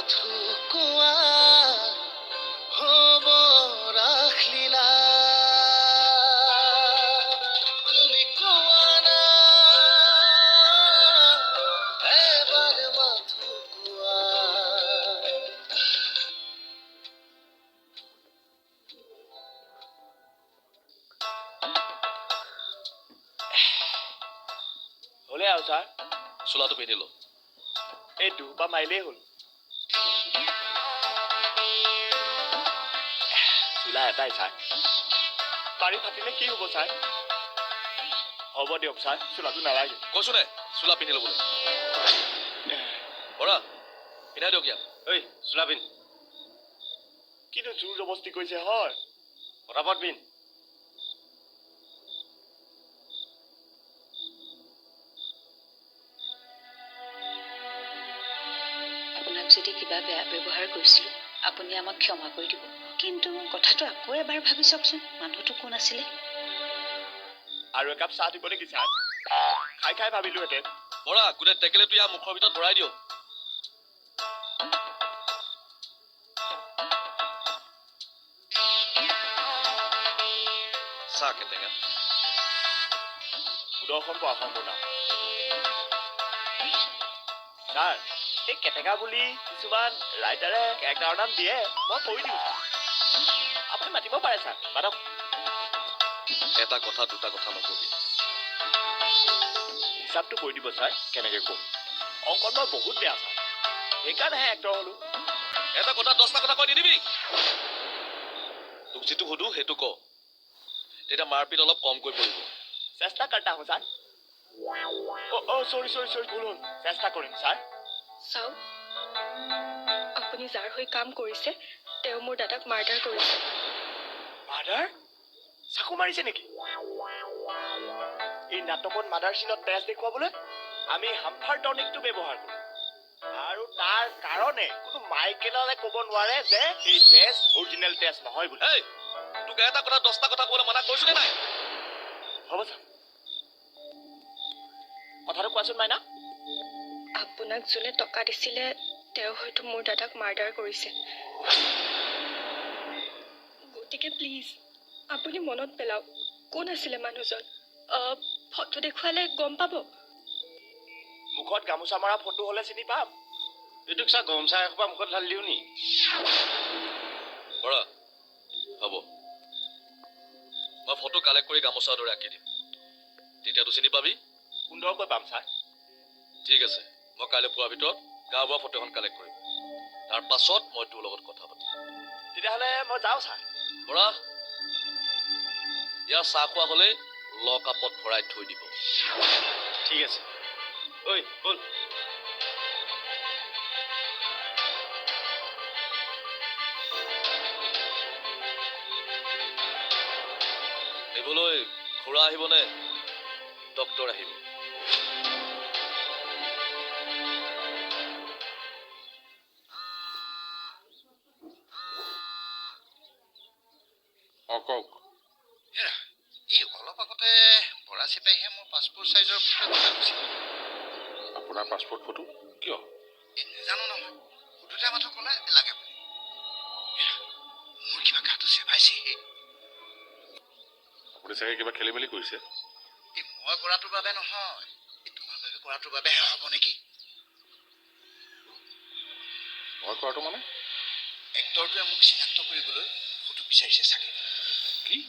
মাথো হ'ব ৰাখলীলা তুমি কোৱা না এবাৰ মাথো কোৱা হ'লে আৰু ছাৰ চোলাটো পিন্ধিলো এই দুপা মাৰিলেই হ'ল চোলা এটাই ছাৰ পাৰি ফাটিলে কি হ'ব ছাৰ হ'ব দিয়ক ছাৰ চোলাটো নালাগে কৈছো নে চোলা পিন্ধিলো বোলে বৰা পিন্ধাই দিয়ক ইয়াক ঐ চোলা পিন্ধ কিন্তু জোৰ জবস্তি কৰিছে হয় পটাপট পিন্ধ আপোনাক যদি কিবা বেয়া ব্যৱহাৰ কৰিছিলোঁ আপুনি আমাক ক্ষমা কৰি দিব কিন্তু কথাটো আকৌ এবাৰ ভাবি চাওকচোন মানুহটো কোন আছিলে আৰু একাপ চাহ দিব নেকি ছাৰ খাই খাই ভাবিলোহেঁতেন বৰা গোটেই টেকেলিটো ইয়াৰ মুখৰ ভিতৰত ভৰাই দিয়ক চাহ কেটেঙা সুদৰ্শন পৰাশৰ মোৰ নাম ছাৰ এই কেটেকা বুলি কিছুমান ৰাইটাৰে কেৰেক্টাৰৰ নাম দিয়ে মই কৈ দিওঁ আপুনি মাতিব পাৰে ছাৰ মাতক এটা কথা দুটা কথা নকবি হিচাপটো কৈ দিব ছাৰ কেনেকৈ ক'ম অংকত মই বহুত বেয়া ছাৰ সেইকাৰণেহে এক্টৰ হ'লো এটা কথা 10টা কথা কৈ নিদিবি তোক যিটো সুধো সেইটো ক তেতিয়া মাৰপিট অলপ কমকৈ পৰিব চেষ্টা কৰতা হো ছাৰ চৰি ভুল হ'ল চেষ্টা কৰিম ছাৰ চাওক আপুনি যাৰ হৈ কাম কৰিছে তেওঁ মোৰ দাদাক মাৰ্ডাৰ কৰিছে মাৰ্ডাৰ চাকু মাৰিছে নেকি এই নাটকত মাৰ্ডাৰ চিনত তেজ দেখুৱাবলৈ আমি হামফাৰ টনিকটো ব্যৱহাৰ কৰোঁ আৰু তাৰ কাৰণে কোনো মাইকেললে ক'ব নোৱাৰে যে এই তেজ অৰিজিনেল তেজ নহয় বুলি এই তোক এটা কথা 10টা কথা ক'বলৈ মানা কৰিছো নে নাই হ'ব ছাৰ কথাটো কোৱাচোন মাইনা আপোনাক যোনে টকা দিছিলে তেওঁ হয়তো মোৰ দাদাক মাৰ্ডাৰ কৰিছে গতিকে প্লিজ আপুনি মনত পেলাওক কোন আছিলে মানুহজন ফটো দেখুৱালে গম পাব মুখত গামোচা মৰা ফটো হ'লে চিনি পাম এইটোক চা গমচা এসোপা মুখত ঢালি দিওঁ নি বৰা হ'ব মই ফটো কালেক্ট কৰি গামোচাৰ দৰে আঁকি দিম তেতিয়াতো চিনি পাবি সুন্দৰকৈ পাম ছাৰ ঠিক আছে মই কাইলৈ পুৱাৰ ভিতৰত গাঁওবুঢ়া ফটো এখন কালেক্ট কৰিম তাৰ পাছত মই তোৰ লগত কথা পাতিম তেতিয়াহ'লে মই যাওঁ ছাৰ বৰা ইয়াৰ চাহ খোৱা হ'লে লকআপত ভৰাই থৈ দিব ঠিক আছে ঐ ব'ল নিবলৈ খুৰা আহিবনে ডক্টৰ আহিব কওক এই অলপ আগতে বৰা চিপাহীয়ে মোৰ পাছপোৰ্ট সাইজৰ ফটো এটা দিছিল আপোনাৰ পাছপোৰ্ট ফটো কিয় জানো নহয় সুধোতে মাথো ক'লে লাগে বুলি মোৰ কিবা গাটো চেপাইছে আপুনি চাগে কিবা খেলি মেলি কৰিছে এই মই কৰাটোৰ বাবে নহয় এই তোমাৰ বাবে কৰাটোৰ বাবেহে হ'ব নেকি মই কৰাটো মানে এক্টৰটোৱে মোক চিনাক্ত কৰিবলৈ ফটো বিচাৰিছে চাগে কি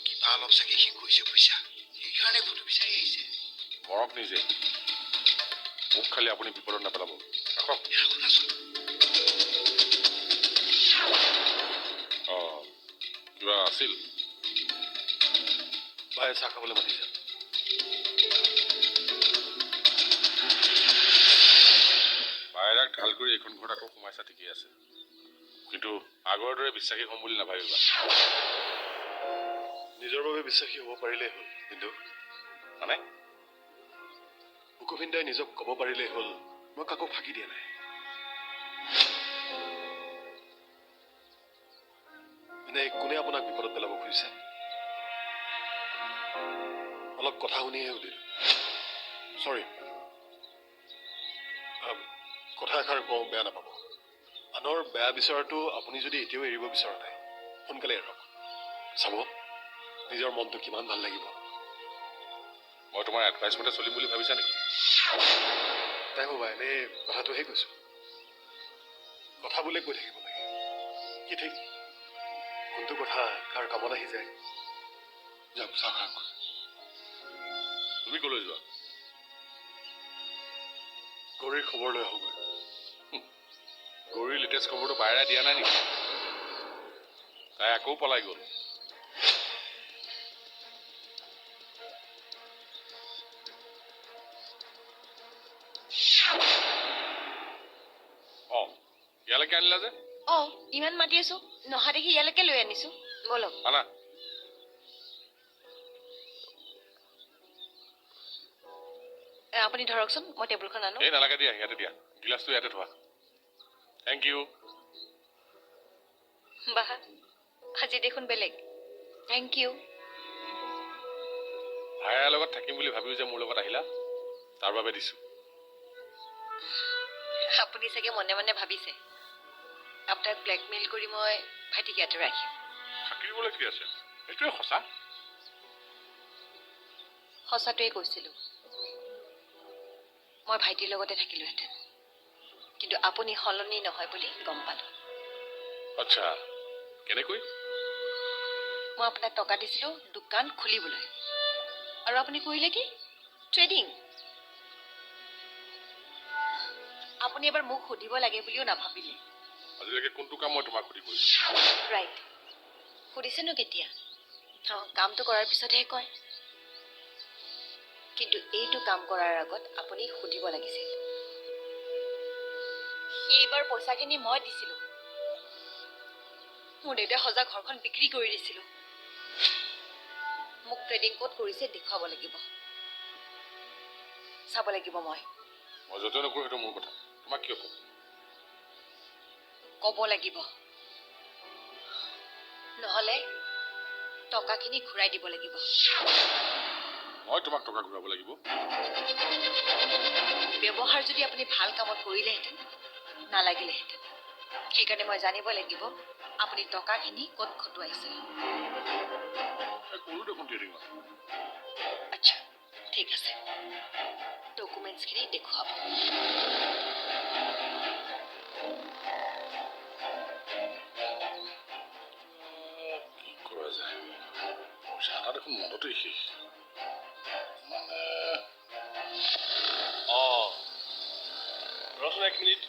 কিবা অলপ চাগে সি কৈছে বুইছা সেইকাৰণে ফটো বিচাৰি আহিছে মৰক নিজে মোক খালি আপুনি বিপদত নেপেলাব ৰাখক শুনাচোন কিবা আছিল বায়ে চাহ খাবলৈ মাতিছে বায়েৰাক ঢাল কৰি এইখন ঘৰত আকৌ সোমাইছা ঠিকেই আছে কিন্তু আগৰ দৰে বিশ্বাসী হ'ম বুলি নাভাবিবা নিজৰ বাবে বিশ্বাসী হ'ব পাৰিলেই হ'ল কিন্তু মানে মুকুন্দাই নিজক ক'ব পাৰিলেই হ'ল মই কাকো ফাঁকি দিয়া নাই মানে কোনে আপোনাক বিপদত পেলাব খুজিছে অলপ কথা শুনিহে সুধিলো চৰি কথা এষাৰ কওঁ, বেয়া নাপাব। আনৰ বেয়া বিচৰাটো আপুনি যদি এতিয়াও এৰিব বিচৰা নাই, সোনকালে এৰক। চাব নিজৰ মনটো কিমান ভাল লাগিব। মই তোমাৰ এডভাইচ মতে চলিম বুলি ভাবিছা নেকি? নাই বাবা, এনেই কথাটোহে কৈছো। কথা বোলে কৈ থাকিব লাগে, কি ঠিক কোনটো কথা কাৰ কামত আহি যায়। যাওক চাহ খাওক। তুমি কলৈ যোৱা? গৌৰীৰ খবৰ লৈ আহোগৈ। গৌৰীৰ লেটেষ্ট খবৰটো বাইৰাই দিয়া নাই নেকি? তাই আকৌ পলাই গ'ল। ইয়ালৈকে আনিলা যে? ইমান মাতি আছো, নহা দেখি ইয়ালৈকে লৈ আনিছো। বলক। আনা। আপুনি ধৰকচোন, মই টেবুলখন আনো। এই নালাগে দিয়া, ইয়াতে দিয়া। গিলাচটো ইয়াতে থোৱা। Thank you. বাহ, আজি দেখোন বেলেগ। Thank U. ভাইৰাৰ লগত থাকিম বুলি ভাবিও যে মোৰ লগত আহিলা, তাৰ বাবে দিছো। আপুনি চাগে মনে মনে ভাবিছে আপোনাক ব্লেকমেইল কৰি মই ভাইটিক ইয়াতে ৰাখিম। থাকিবলৈ কি আছে, এইটোৱে সঁচা। সঁচাটোৱে কৈছিলো, মই ভাইটিৰ লগতে থাকিলোহেঁতেন, কিন্তু আপুনি সলনি নহয় বুলি গম পালো। আচ্ছা, কেনেকৈ? মই আপোনাক টকা দিছিলো দোকান খুলিবলৈ, আৰু আপুনি কৰিলে কি? ট্ৰেডিং। আপুনি এবাৰ মোক সুধিব লাগে বুলিও নাভাবিলে। আজিলৈকে কোনটো কাম মই তোমাক সুধি কৰিছো? ৰাইট, সুধিছেনো কেতিয়া? কামটো কৰাৰ পিছতহে কয়। কিন্তু এইটো কাম কৰাৰ আগত আপুনি সুধিব লাগিছিল। সেইবাৰ পইচাখিনি মই দিছিলো। মোৰ দেউতাই সজা ঘৰখন বিক্ৰী কৰি দিছিলো। মোক ট্ৰেডিং ক'ত কৰিছে দেখুৱাব লাগিব, চাব লাগিব। মই য'তে নকৰোঁ সেইটো মোৰ কথা, তোমাক কিয় ক'ম? ক'ব লাগিব, নহ'লে টকাখিনি ঘূৰাই দিব লাগিব। মই তোমাক টকা ঘূৰাব লাগিব? ব্যৱহাৰ যদি আপুনি ভাল কামত কৰিলেহেঁতেন, নালাগিলেহেঁতেন। সেইকাৰণে মই জানিব লাগিব আপুনি টকাখিনি ক'ত খটুৱাইছে। কৰো দেখোন ট্ৰেডিং। আচ্ছা, ঠিক আছে, ডকুমেণ্টছখিনি দেখুৱাব। কি কৰা যায়? পইচা আনা দেখোন মনতেই শেষ। ৰচোন 1 মিনিট।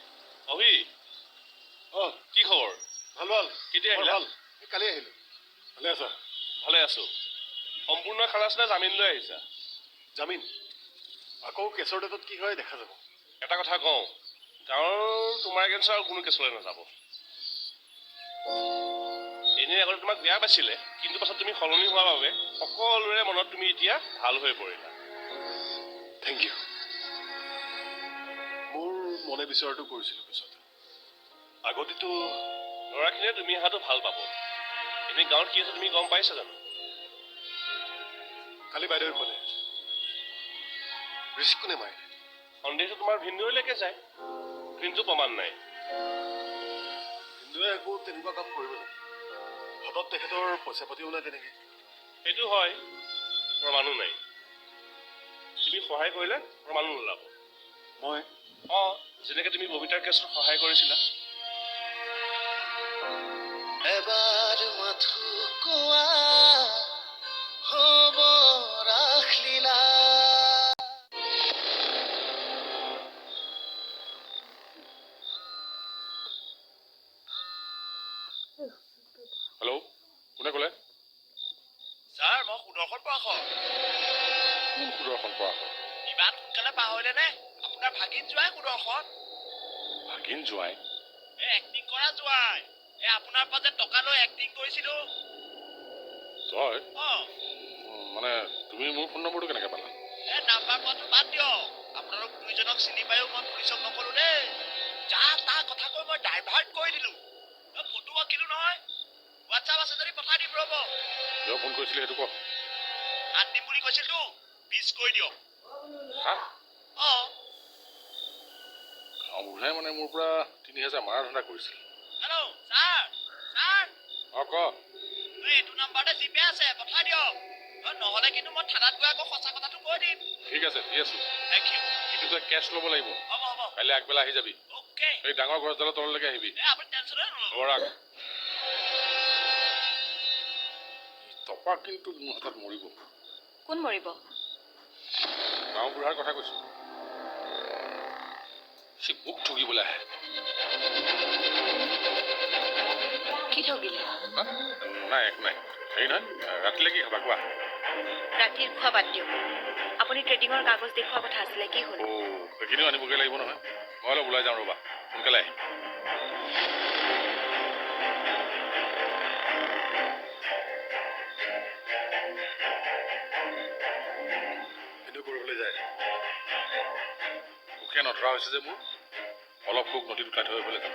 অভি, কি খবৰ? ভাল ভাল। কেতিয়া আহিলা? ভাল, কালি আহিলো। ভালে আছা? ভালে আছো। সম্পূৰ্ণ খালাচ নে জামিন লৈ আহিছা? জামিন। আকৌ কেছৰ ডেটত কি হয় দেখা যাব। এটা কথা কওঁ, গাঁৱৰ তোমাৰ এগেইনষ্ট আৰু কোনো কেছলৈ নাযাব। এনেই আগতে তোমাক বেয়া পাইছিলে, কিন্তু পাছত তুমি সলনি হোৱাৰ বাবে সকলোৰে মনত তুমি এতিয়া ভাল হৈ পৰিলা। Thank you. মোৰ মনে বিচৰাটো কৰিছিলো পিছত। আগতেতো ল'ৰাখিনিয়ে তুমি অহাটো ভাল পাব। এনেই গাঁৱত কি আছে তুমি গম পাইছা জানো? কালি বাইদেৱে ক'লে ৰিস্ক কোনে মাৰিলে? সন্দেহটো তোমাৰ ভিনদৈলৈকে যায়, কিন্তু প্ৰমাণ নাই। হিন্দুৱে একো তেনেকুৱা কাম কৰিব নেকি? হাতত তেখেতৰ পইচা পাতিও নাই তেনেকে। সেইটো হয়, প্ৰমাণো নাই। তুমি সহায় কৰিলে প্ৰমাণো নোলাব। মই যেনেকে তুমি ববিতাৰ কেছত সহায় কৰিছিলা। এবাৰ মাথো কোৱা হ'ব ৰাখলীলা। হেল্ল', কোনে ক'লে? ছাৰ, মই সুদৰ্শন পৰাশৰ। কোন সুদৰ্শন পৰাশৰ? ইমান সোনকালে পাহৰিলে নে? আপোনাৰ ভাগিন জোৱাই সুদৰ্শন। ভাগিন জোৱাই? এক্টিং কৰা জোৱাই। আপোনাৰ পৰা যে টকা লৈ এক্টিং কৰিছিলো। তই? মানে তুমি মোৰ ফোন নম্বৰটো কেনেকে পালা? নাম্বাৰ পোৱাটো বাদ দিয়ক। আপোনালোক দুইজনক চিনি পায়ো মই পুলিচক নকলো দেই। যা তা কথা কৈ মই ডাইভাৰ্ট কৰি দিলো। ফটো আঁকিলো নহয়। হোৱাটছআপ আছে যদি পঠাই দিম ৰ'ব। কিয় ফোন কৰিছিলি সেইটো ক। হাত দিম বুলি কৈছিলতো, মিছ কৰি দিয়ক। বুঢ়াই মানে মোৰ পৰা ৩,০০০ মাৰা ধান্দা কৰিছিল। হেল্ল' ছাৰ ছাৰ ক এইটো নাম্বাৰতে জিপে আছে পঠাই দিয়ক নহ'লে কিন্তু মই থানাত গৈ আকৌ সঁচা কথাটো কৈ দিম। ঠিক আছে দি আছো, থেংক ইউ। কিন্তু তই কেছ ল'ব লাগিব। হ'ব হ'ব কাইলৈ আগবেলা আহি যাবি। অ'কে এই ডাঙৰ গছডালৰ তললৈকে আহিবি। আপুনি টেনশ্যনে নল'ব। হ'ব ৰাখ। টপা কিন্তু মোৰ হাতত মৰিব। কোন মৰিব? গাঁও বুঢ়াৰ কথা কৈছো। সি মোক ঠগিবলৈ আহে। কি ঠগিলে? হা? নাই একো নাই। হেৰি নহয়, ৰাতিলৈ কি খাবা কোৱা? ৰাতিৰ খোৱা বাদ দিয়ক। আপুনি ট্ৰেডিঙৰ কাগজ দেখুওৱা কথা আছিলে, কি হ'ল? সেইখিনিও আনিবগৈ লাগিব নহয়। মই অলপ ওলাই যাওঁ ৰ'বা, সোনকালে আহিম। কৰিবলৈ যায় মুখে নধৰা হৈছে যে মোৰ। অলপ সুখ নদীত উঠাই থৈ আহিবলৈ যাম।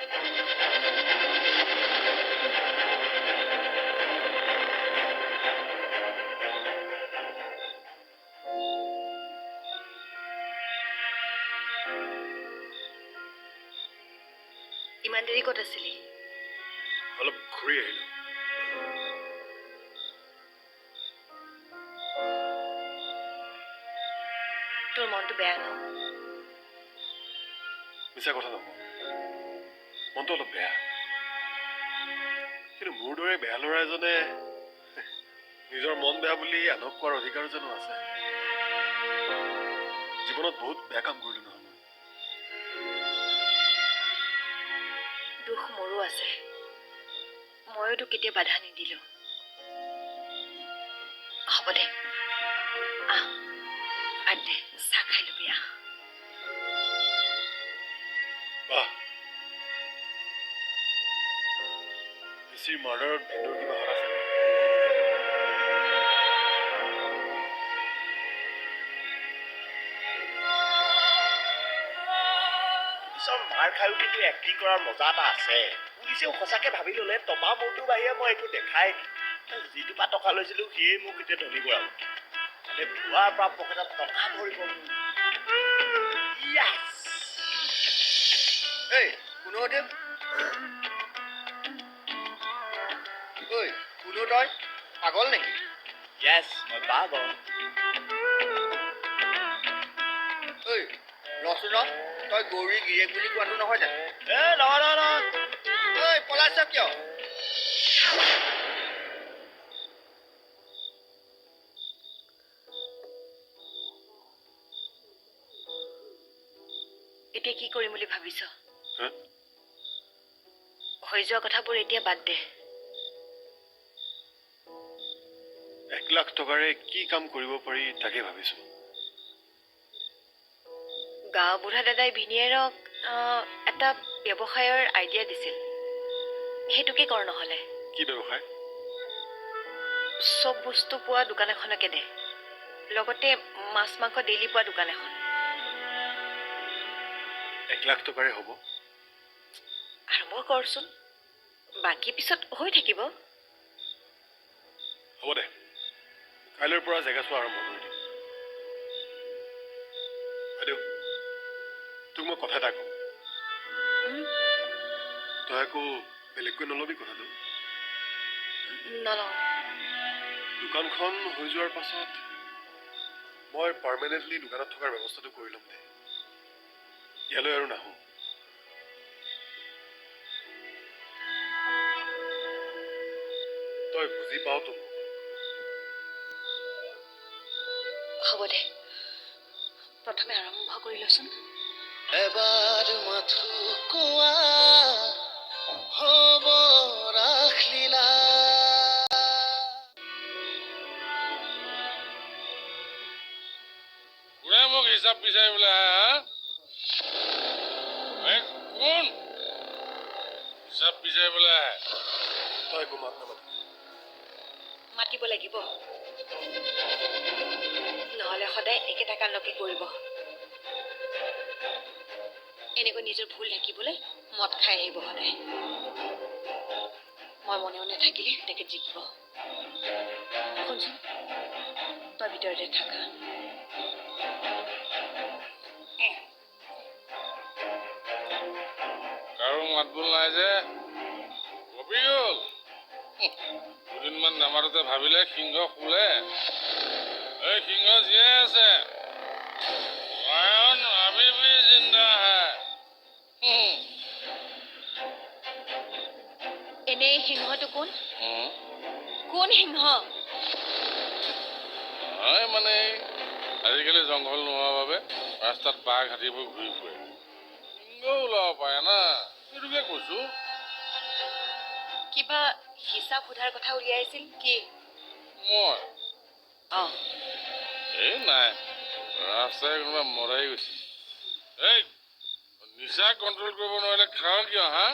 ইমান দেৰি ক'ত আছিলি? অলপ ঘূৰি আহিলো। তোৰ মনটো বেয়া ন? মিছা কথা নকওঁ, মনটো অলপ বেয়া। কিন্তু মোৰ দৰে বেয়া ল'ৰা এজনে নিজৰ মন বেয়া বুলি আনক কোৱাৰ অধিকাৰ জানো আছে? জীৱনত বহুত বেয়া কাম কৰিলো নহয় মই। দুখ মোৰো আছে। ময়োতো কেতিয়া বাধা নিদিলো। হ'ব দে, আহ ভাত দে, চাহ খাই ল'বি আহ। বাহ, মিচিৰ মাৰ্ডাৰত ভিন্দুৰ কিবা হাত আছে নেকি? পুলিচৰ মাৰ খায়ো কিন্তু এক্টিং কৰাৰ মজা এটা আছে। পুলিচেও সঁচাকে ভাবি ল'লে টপা মূৰটোৰ বাহিৰে মই একো দেখাই নাই। যিটোপা টকা লৈছিলো সিয়ে মোক এতিয়া ধনী কৰাব। মানে পুৱাৰ পৰা পকেটত টকা ভৰিব। এই কোনো দেৱ ঐ কোনো তই পাগল নেকি? য়েছ মই পাগল। ঐ ৰচোন, তই গৌৰী গিৰিয়েক বুলি কোৱাটো নহয় জানো? নহয় ঐ পলাইছ কিয়? এতিয়া কি কৰিম বুলি ভাবিছ? হা? হৈ যোৱা কথাবোৰ এতিয়া বাদ দে। 1 লাখ টকাৰে কি কাম কৰিব পাৰি তাকে ভাবিছো। গাঁও বুঢ়া দাদাই ভিনিয়েৰক এটা ব্যৱসায়ৰ আইডিয়া দিছিল। সেইটোকে কৰ নহ'লে। কি ব্যৱসায়? চব বস্তু পোৱা দোকান এখনকে দে, লগতে মাছ মাংস ডেইলি পোৱা দোকান এখন। 1 লাখ টকাৰে হ'ব? আৰম্ভ কৰচোন, বাকী পিছত হৈ থাকিব। হ'ব দে, কাইলৈৰ পৰা জেগা চোৱা আৰম্ভ কৰি দিম। বাইদেউ, তোক মই কথা এটা কওঁ। তই আকৌ বেলেগকৈ নলবি কথাটো। নলওঁ। দোকানখন হৈ যোৱাৰ পাছত মই পাৰ্মানেণ্টলি দোকানত থকাৰ ব্যৱস্থাটো কৰি ল'ম দে। ইয়ালৈ আৰু নাহোঁ। তই বুজি পাওতো মোক? হ'ব দে, প্ৰথমে আৰম্ভ কৰি লচোন। এবাৰ মাথো কোৱা হ'ব ৰাখলীলা। কোনে মোক হিচাপ বিচাৰিবলৈ আহে? কোন হিচাপ বিচাৰিবলৈ আহে? তই একো মাত নামাতিবি। মাতিব লাগিব, নহ'লে সদায় একেটা কাণ্ডকে কৰিব। এনেকৈ নিজৰ ভুল ঢাকিবলৈ মদ খাই আহিব সদায়। মই মনে মনে থাকিলে তেখেত জিকিব। শুনচোন, তই ভিতৰতে থাকা। কাৰো মাত বোল নাই যে কপি গ'ল দুদিনমান নামাৰোতে ভাবিলে সিংহ শুলে এই সিংহ জীয়াই আছে লায়ন अभी भी जिंदा है এনেই সিংহটো কোন কোন সিংহ হয় মানে আজিকালি জংঘল নোহোৱাৰ বাবে ৰাস্তাত বাঘ হাতীবোৰ ঘূৰি ফুৰে সিংহ ওলাব পাৰে না সেইটোকে কৈছো কিবা হিচাপ সোধাৰ কথা উলিয়াইছিল কি মই অঁ এই নাই ৰাস্তাৰে কোনোবা মৰাই গৈছে এই নিচা কণ্ট্ৰল কৰিব নোৱাৰিলে খাওঁ কিয় হা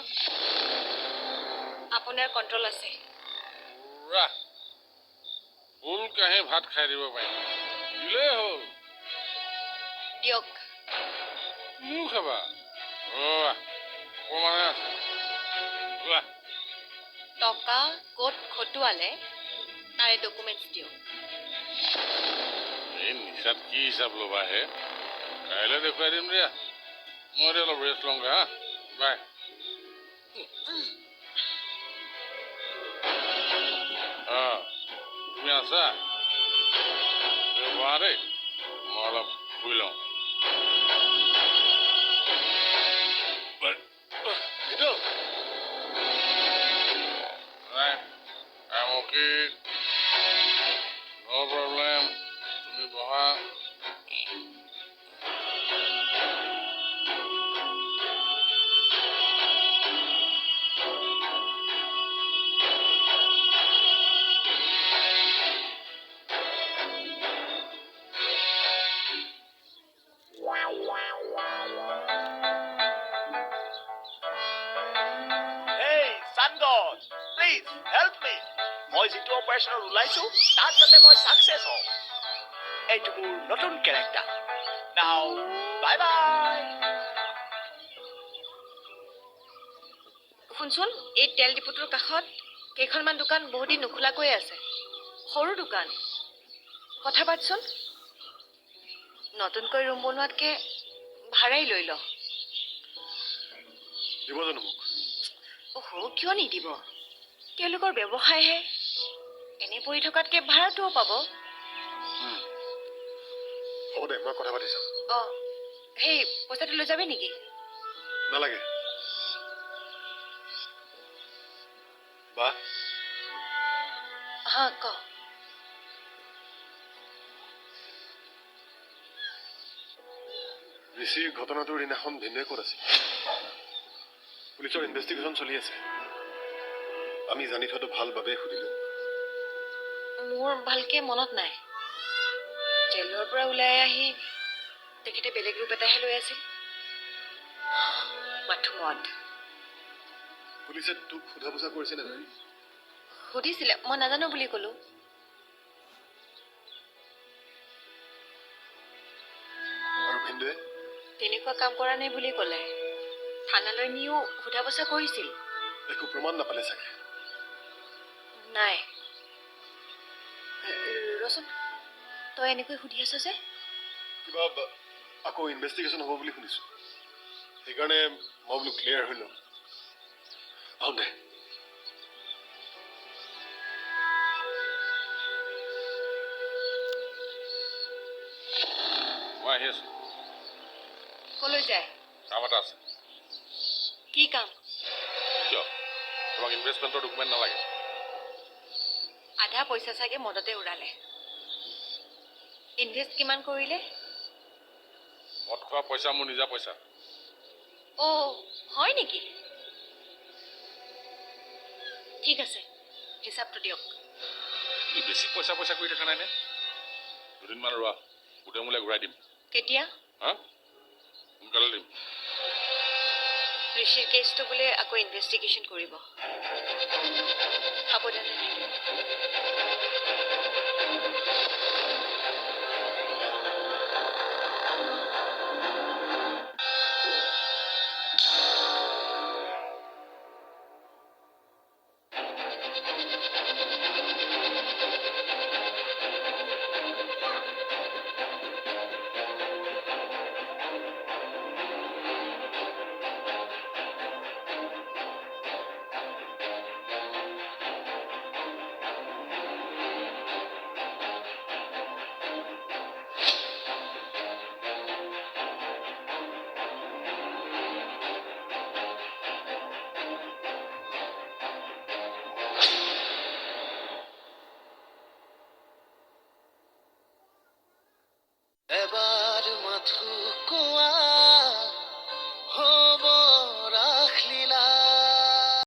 আপোনাৰ কণ্ট্ৰল আছে পুৰা ফুল কাঁহি ভাত খাই দিব পাৰিম দিলেই হ'ল দিয়ক তুমিও খাবা অকণমানে আছে যোৱা টকা ক'ত খটুৱালে তাৰে ডকুমেণ্টছ দিয়ক এই নিচাত কি হিচাপ ল'বা হে কাইলৈ দেখুৱাই দিম দিয়া মই এতিয়া অলপ ৰেষ্ট লওঁগৈ হা বাই তুমি আছা বহা দেই মই অলপ শুই লওঁ I'm okay. No problem. তুমি বহা Hey, sun god, please help me. মই যিটো অপাৰেশ্যনত ওলাইছো তাত যাতে মই ছাকচেছ হওঁ এইটো মোৰ নতুন কেৰেক্টাৰ নাও বাই বাই শুনচোন এই তেল ডিপুটোৰ কাষত কেইখনমান দোকান বহুত দিন নোখোলাকৈ আছে সৰু দোকান কথা পাতচোন নতুনকৈ ৰুম বনোৱাতকৈ ভাড়াই লৈ ল দিব জানো মোক কিয় নিদিব তেওঁলোকৰ ব্যৱসায়হে এনে পৰি থকাতকৈ ভাড়াটোও পাব হ'ব দে মই কথা পাতি চাম সেই পইচাটো লৈ যাবি নেকি নালাগে বা হা ক ঋষিৰ ঘটনাটোৰ দিনাখন ভিন্দুৱে ক'ত আছিল পুলিচৰ ইনভেষ্টিগেশ্যন চলি আছে আমি জানি থোৱাটো ভাল বাবে সুধিলো মোৰ ভালকে মনত নাই জেলৰ পৰা ওলাই আহি তেখেতে বেলেগ ৰূপ এটাহে লৈ আছিল মাথো মদ পুলিচে তোক সোধা পোছা কৰিছে নে সুধিছিলে মই নাজানো বুলি ক'লো আৰু ভিন্দুৱে তেনেকুৱা কাম কৰা নাই বুলি ক'লে থানালৈ নিও সোধা পোছা কৰিছিল একো প্ৰমাণ নাপালে চাগে নাই ৰচোন তই এনেকৈ সুধি আছ যে কিবা আকৌ ইনভেষ্টিগেশ্যন হ'ব বুলি শুনিছো সেইকাৰণে মই বোলো ক্লিয়াৰ হৈ লওঁ আহোঁ দে মই আহি আছো কলৈ যায় কাম এটা আছে কি কাম কিয় তোমাক ইনভেষ্টমেণ্টৰ ডকুমেণ্ট নালাগে আধা পইচা চাগে মদতে উৰালে ইনভেষ্ট কিমান কৰিলে মদ খোৱা পইচা মোৰ নিজা পইচা হয় নেকি ঠিক আছে হিচাপটো দিয়ক ই বেছি পইচা পইচা কৰি থকা নাইনে দুদিনমান ৰোৱা গোটেই মোলে ঘূৰাই দিম কেতিয়া হা সোনকালে দিম ঋষিৰ কেছটো বোলে আকৌ ইনভেষ্টিগেশ্যন কৰিব সাৱধানে এবাৰ মাথো কোৱা